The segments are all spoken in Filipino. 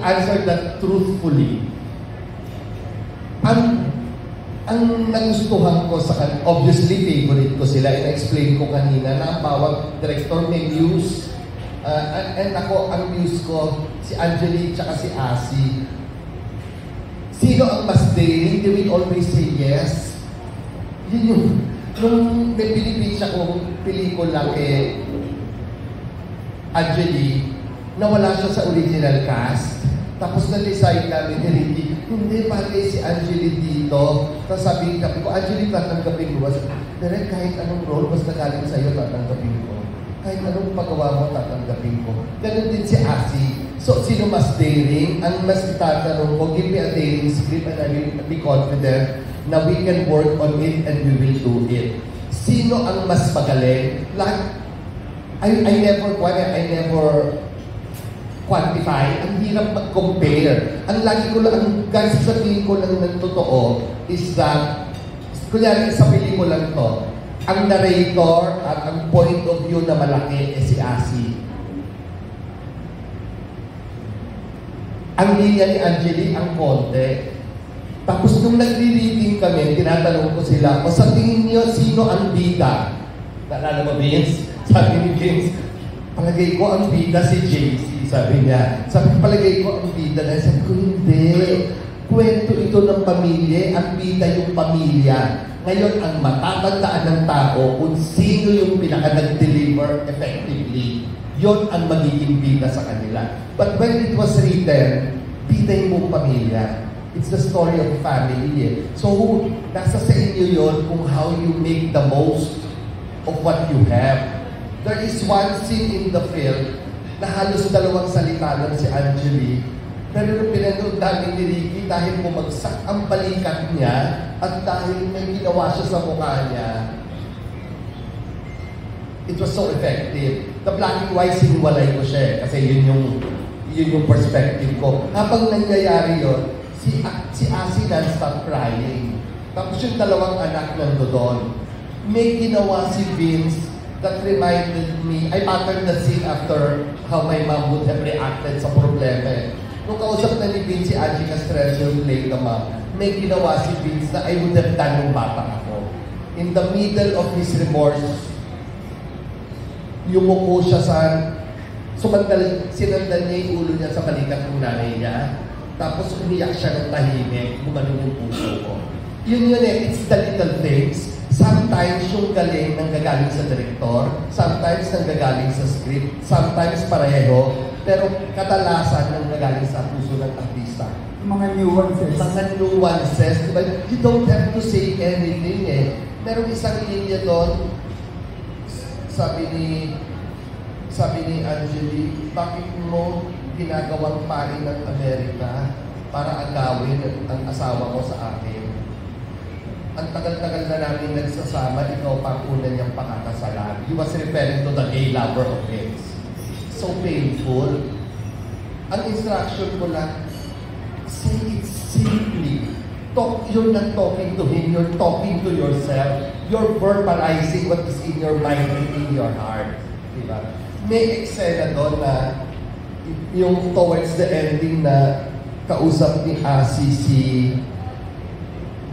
answer that truthfully. Ang nagustuhan ko sa kanila, obviously favorite ko sila, in-explain ko kanina na ang bawat director may muse. And ako, ang muse ko, si Angelique tsaka si Asi. Sino ang mas daring? They will always say yes. Yun yung, nung may pinipitch akong pelikula kay Angelique, nawala siya sa original cast. Tapos na-decide namin ni Ricky, hindi bagay si Angelique dito. Tapos sabihin ko, Angelique, tatanggapin mo. Direk, kahit anong role, basta galing sa'yo, tatanggapin ko. Kahit anong pagawa mo, tatanggapin ko. Ganun din si Asi. So, sino mas daring? Ang mas itatanong ko, give me a daring script and I will be confident na we can work on it and we will do it. Sino ang mas magaling? Like, I never quantify, ang hirap mag-compare. Ang lagi ko lang, ang sasabihin ko lang ng totoo is that, kunyari sa pelikulang to, ang narrator at ang point of view na malaki si Asi. Ang linya ni Angelique ang konti. Tapos nung nagre-reading kami, tinatanong ko sila, o sa tingin niyo, sino ang bida? Naalala mo, Vince? Sabi ni Vince, palagay ko ang bida si JC. Sabi niya, palagay ko ang bida na. Sabi ko, hindi. Kwento ito ng pamilya, ang bida yung pamilya. Ngayon, ang matatandaan ng tao kung sino yung pinaka-nag-deliver effectively, yon ang magiging bida sa kanila. But when it was written, bida yung buong pamilya. It's the story of family. So, nasa sa inyo yon kung how you make the most of what you have. There is one scene in the film na halos dalawang salita lang si Angelique. Pero nung pinanood namin ni Ricky, dahil bumagsak ang balikat niya at dahil may ginawa siya sa mukha niya, it was so effective. The black and white, siniwalay ko siya kasi yun yung perspective ko. Habang nangyayari yun, si Asi non-stop crying. Tapos yung dalawang anak nandoon. May ginawa si Vince that reminded me, I patterned the scene after how my mom would have reacted sa problema. Nung kausap na ni Vince si Angie Castrejo, yung late na mom, may ginawa si Vince na I would have done nung bata ako. In the middle of his remorse, yumuko siya sinandal niya yung ulo niya sa balikat ng nanay niya, tapos umiyak siya ng tahimik, gumanon yung puso ko. Yun it's the little things. Sometimes yung galing nanggagaling sa director, sometimes nanggagaling sa script, sometimes pareho, pero kadalasan nanggagaling sa puso ng artista. Mga nuances. Mga nuances. Diba? You don't have to say anything Merong isang linya doon, sabi ni Angelique, bakit mo ginagawang pari ng Amerika para agawin ang asawa ko sa akin? Ang tagal-tagal na namin nagsasama, ikaw pa una niyang pakakasalan. He was referring to the gay lover of his. So painful. Ang instruction ko lang, say it simply. You're not talking to him, you're talking to yourself. You're verbalizing what is in your mind and in your heart. Diba? May eksena doon na yung towards the ending na kausap ni Asi si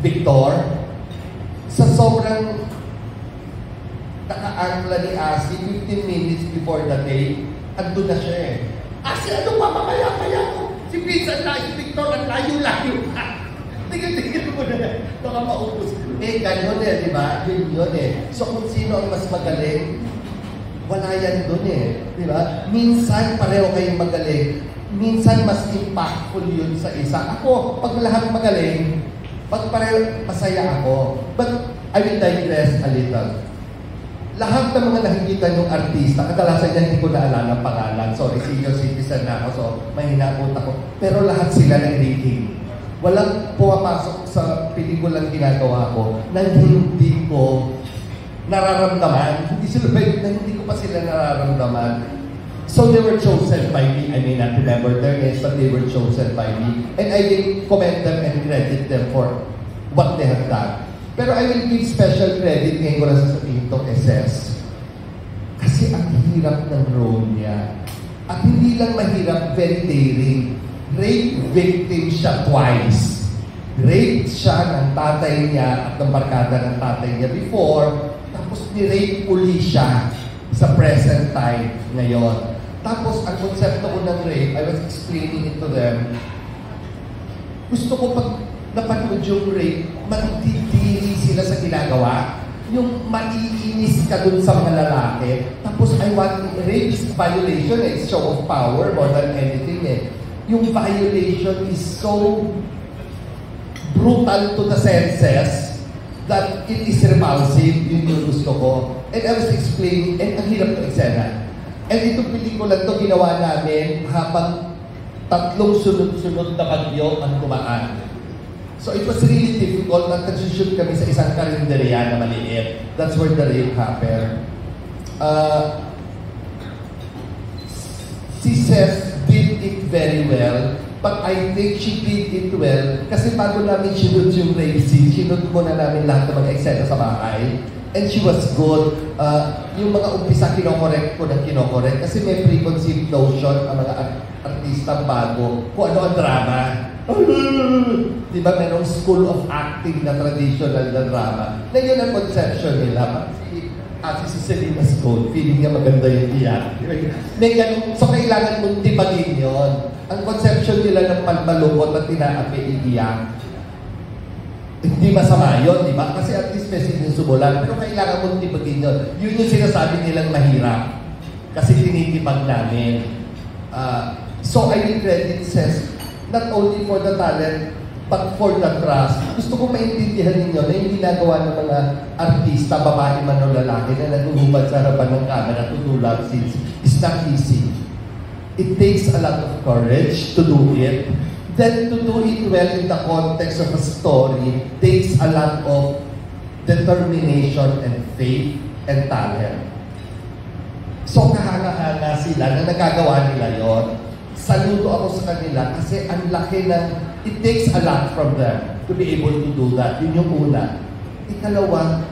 Victor. Sa sobrang naka-angla ni Asi, 15 minutes before the day, andun na siya Asi, ano pa mamaya-maya ko? Si Vince, si Victor, ang layo-layo pa. Tingin mo na, baka maupos. Ganyan di ba? Yun So kung sino ang mas magaling, wala yan dun di ba? Minsan pareho kayong magaling. Minsan mas impactful yun sa isa. Ako, pag lahat magaling, pag pareho, masaya ako. But I will digress a little. Lahat ng mga nakikita ng artista, kadalasan niya hindi ko naalala ang pangalan. Sorry, senior citizen na ako, so mahina ako. Pero lahat sila nag-rating. Walang pumapasok sa pelikulang ginagawa ko na hindi ko nararamdaman. Hindi ko pa sila nararamdaman. So they were chosen by me. I may not remember their names, but they were chosen by me. And I will commend them and credit them for what they have done. Pero I will give special credit ngayon ko na sasabihin itong SS. Kasi ang hirap ng role niya. At hindi lang mahirap, very daring. victim siya twice. Rape siya ng tatay niya at ng barkada ng tatay niya before, tapos ni-rape uli siya sa present time ngayon. Tapos, ang konsepto ko ng rape, I was explaining it to them, gusto ko pag napanood yung rape, magtitiri sila sa ginagawa. Yung maiinis ka dun sa mga lalaki. Tapos, rape is violation, it's show of power more than anything eh. Yung violation is so brutal to the senses that it is repulsive, yun yung gusto ko. And I was explaining, and ang hirap ng eksena. And itong pelikula to ginawa namin habang 3 sunod-sunod na bagyo ang tumaan. So it was really difficult at nag-shoot kami sa isang karinderya na maliit. That's where the rape happened. Si Seth did it very well, but I think she did it well kasi bago namin sinunod yung rape scene, sinunod muna namin lahat ng mga eksena sa bahay. And she was good. Yung mga umpisa, kinokorek ko ng kinokorek kasi may preconceived notion ang mga artista bago kung ano ang drama. Di ba merong school of acting na traditional na drama? Na yun ang conception nila. Si Selena's Code, feeling niya maganda yung iyak. May ganun, so kailangan mong tibagin yun. Ang conception nila ng palmalukot at tinaapi iiyak. Hindi masama yun, di ba? Kasi at least may sinusumulan. Pero kailangan mong tibagin yun. Yun yung sinasabi nilang mahirap. Kasi tinitibag namin. So I will credit Seth not only for the talent, but for the trust. Gusto ko maintindihan ninyo na yung ginagawa ng mga artista, babae man o lalaki, na naguhubad sa harapan ng camera to do love scenes, is not easy. It takes a lot of courage to do it. Then to do it well in the context of a story takes a lot of determination and faith and talent. So kahanga-hanga sila na nagagawa nila yon. Saludo ako sa kanila kasi ang laki ng, it takes a lot from them to be able to do that. Yun yung una. Ikalawa,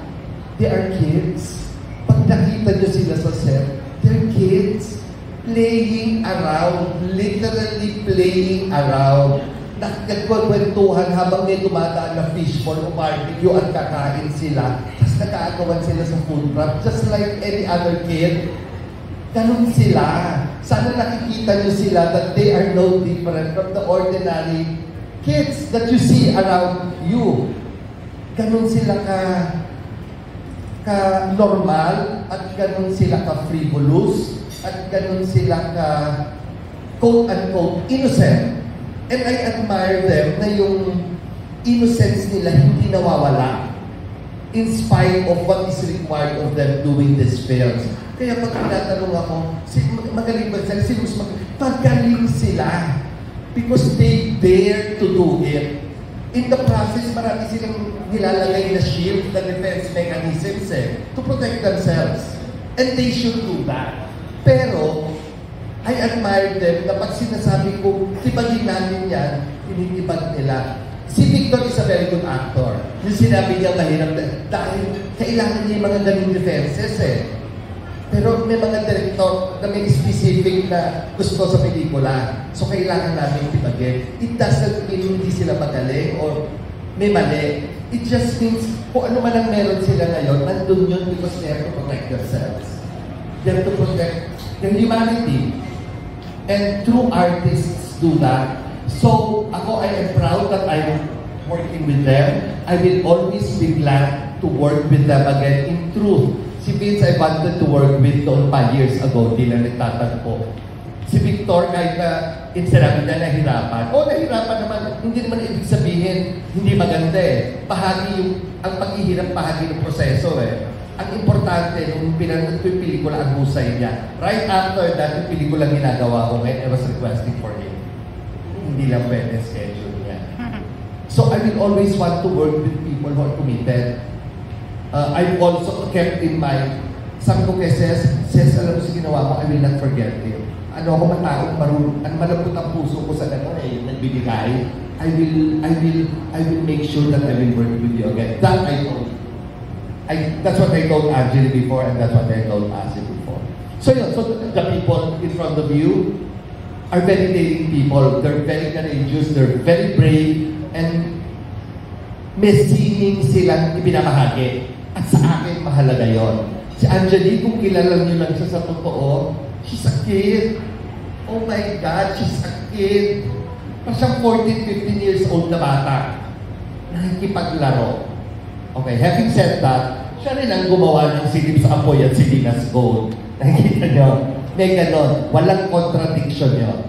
they are kids. Pag nakita nyo sila sa set, they're kids playing around, literally playing around. Nagkakwentuhan habang may dumadaan na fishball o barbecue at kakain sila. Tapos nagkaagawan sila sa food truck, just like any other kid. Ganun sila. Sana nakikita nyo sila that they are no different from the ordinary kids that you see around you. Ganun sila ka-normal at ganun sila ka-frivolous at ganun sila quote-unquote innocent. And I admire them na yung innocence nila hindi nawawala in spite of what is required of them doing these films. Kaya pag tinatanong ako, magaling ba sila? Magaling sila. Because they dare to do it. In the process, marami silang nilalagay na shield, na defense mechanisms to protect themselves. And they should do that. Pero, I admire them na pag sinasabi ko, tibagin namin yan, tinitibag nila. Si Victor is a very good actor. Yung sinabi niya mahirap dahil kailangan niya yung mga ganung defenses Pero may mga director na may specific na gusto sa pelikula. So kailangan namin tibagin. It doesn't mean hindi sila magaling or may mali. It just means kung ano man ang meron sila ngayon, nandun yun because they have to protect themselves. They have to protect their humanity. And true artists do that. So ako, I am proud that I'm working with them. I will always be glad to work with them again in truth. Si Vince, I wanted to work with noon pa years ago, di na nagtatagpo. Si Victor, kahit na sinabi na nahirapan. Nahirapan naman. Hindi naman ibig sabihin, hindi maganda Bahagi ang paghihirap, bahagi ng proseso Ang importante, nung pinanood ko yung pelikula, ang husay niya. Right after that, yung pelikula ginagawa ko ngayon, I was requesting for him. Hindi lang pwede schedule niya. So I will always want to work with people who are committed. I've also kept in mind, sabi ko kay Ses, alam mo sa ginawa mo, I will not forget you. Ano ako mataong marunong, malambot ang puso ko sa gano'n nagbibigay. I will make sure that I will work with you again. That I told. That's what I told Angeli before, and that's what I told Asi before. So yun, so the people in front of you, are very daring people. They're very courageous, they're very brave, and may sining silang ibinamahagi. At sa akin, mahalaga yon. Si Angelique, kung kilala niyo lang siya sa totoo, she's a kid. Oh my God, she's a kid. Parang siyang 14, 15 years old na bata. Nakikipaglaro. Okay, having said that, siya rin ang gumawa ng Silip sa Apoy at Silinas Gold. Nakikita niyo? May ganon. Walang contradiction yun.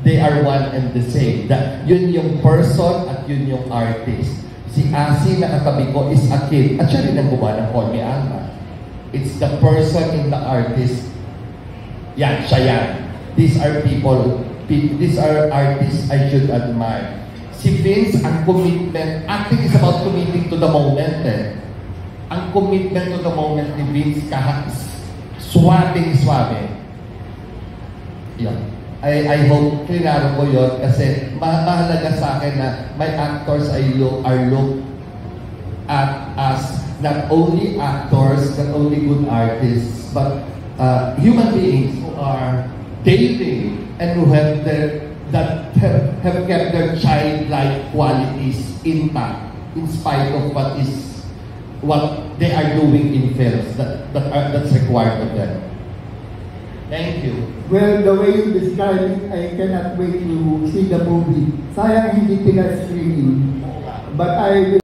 They are one and the same. Yun yung person at yun yung artist. Si Asi na katabi ko is a kid. At siya rin ang gumawa ng Call Me Alma. It's the person in the artist. Yan, siya yan. These are people, these are artists I should admire. Si Vince, ang commitment, acting is about committing to the moment. Ang commitment to the moment ni Vince, swabing-swabe. Yan. I hope klaro ko yun kasi mahalaga sa akin na my actors are looked at as not only actors, not only good artists, but human beings who are dating and who have have kept their childlike qualities intact in spite of what they are doing in films that's required of them. Thank you. Well, the way you describe it, I cannot wait to see the movie. Sayang hindi pina-screening. But I